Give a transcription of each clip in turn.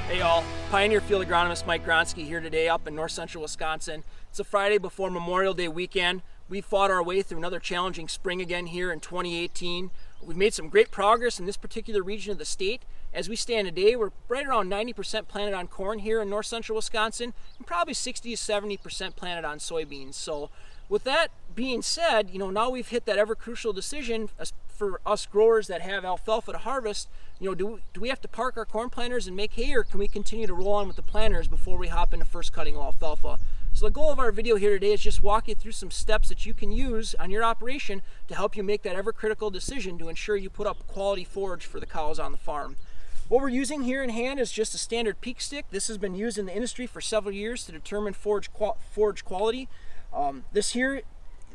Hey all, Pioneer Field Agronomist Mike Gronski here today up in north central Wisconsin. It's a Friday before Memorial Day weekend. We fought our way through another challenging spring again here in 2018. We've made some great progress in this particular region of the state. As we stand today, we're right around 90% planted on corn here in north central Wisconsin and probably 60 to 70% planted on soybeans. So with that being said, now we've hit that ever crucial decision for us growers that have alfalfa to harvest. Do we have to park our corn planters and make hay, or can we continue to roll on with the planters before we hop into first cutting alfalfa? So the goal of our video here today is just walk you through some steps that you can use on your operation to help you make that ever critical decision to ensure you put up quality forage for the cows on the farm. What we're using here in hand is just a standard peak stick. This has been used in the industry for several years to determine forage quality.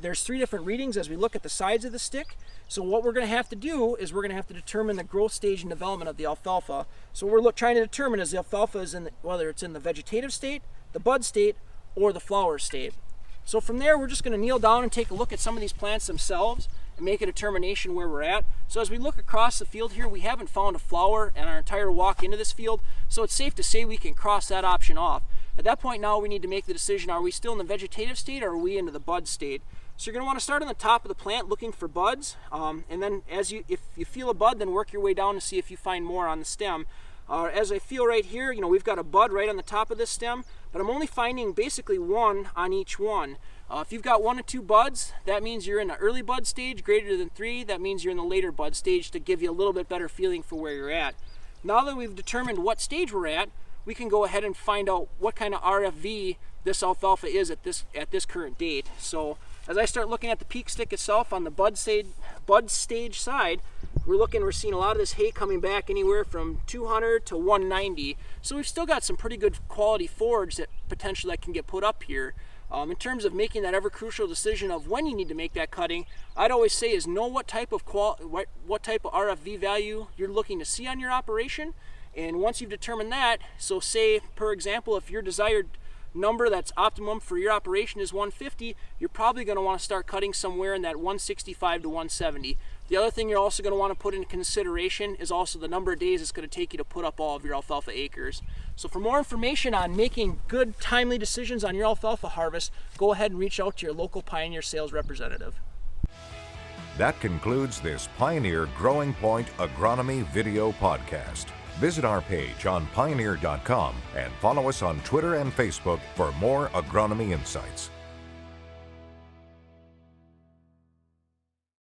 There's 3 different readings as we look at the sides of the stick. So what we're going to have to do is we're going to have to determine the growth stage and development of the alfalfa. So what we're trying to determine is the alfalfa is whether it's in the vegetative state, the bud state, or the flower state. So from there, we're just going to kneel down and take a look at some of these plants themselves and make a determination where we're at. So as we look across the field here, we haven't found a flower in our entire walk into this field, so it's safe to say we can cross that option off. At that point now, we need to make the decision, are we still in the vegetative state or are we into the bud state? So you're going to want to start on the top of the plant looking for buds, and then if you feel a bud, then work your way down to see if you find more on the stem. As I feel right here, we've got a bud right on the top of this stem, but I'm only finding basically 1 on each one. If you've got 1 to 2 buds, that means you're in the early bud stage. Greater than 3, that means you're in the later bud stage, to give you a little bit better feeling for where you're at. Now that we've determined what stage we're at, we can go ahead and find out what kind of RFV this alfalfa is at this current date. So as I start looking at the peak stick itself on the bud stage side, we're seeing a lot of this hay coming back anywhere from 200 to 190. So we've still got some pretty good quality forage that potentially can get put up here. In terms of making that ever crucial decision of when you need to make that cutting, I'd always say is know what type of RFV value you're looking to see on your operation. And once you've determined that, so say, per example, if your desired number that's optimum for your operation is 150, you're probably going to want to start cutting somewhere in that 165 to 170. The other thing you're also going to want to put into consideration is also the number of days it's going to take you to put up all of your alfalfa acres. So for more information on making good, timely decisions on your alfalfa harvest, go ahead and reach out to your local Pioneer sales representative. That concludes this Pioneer Growing Point Agronomy video podcast. Visit our page on pioneer.com and follow us on Twitter and Facebook for more agronomy insights.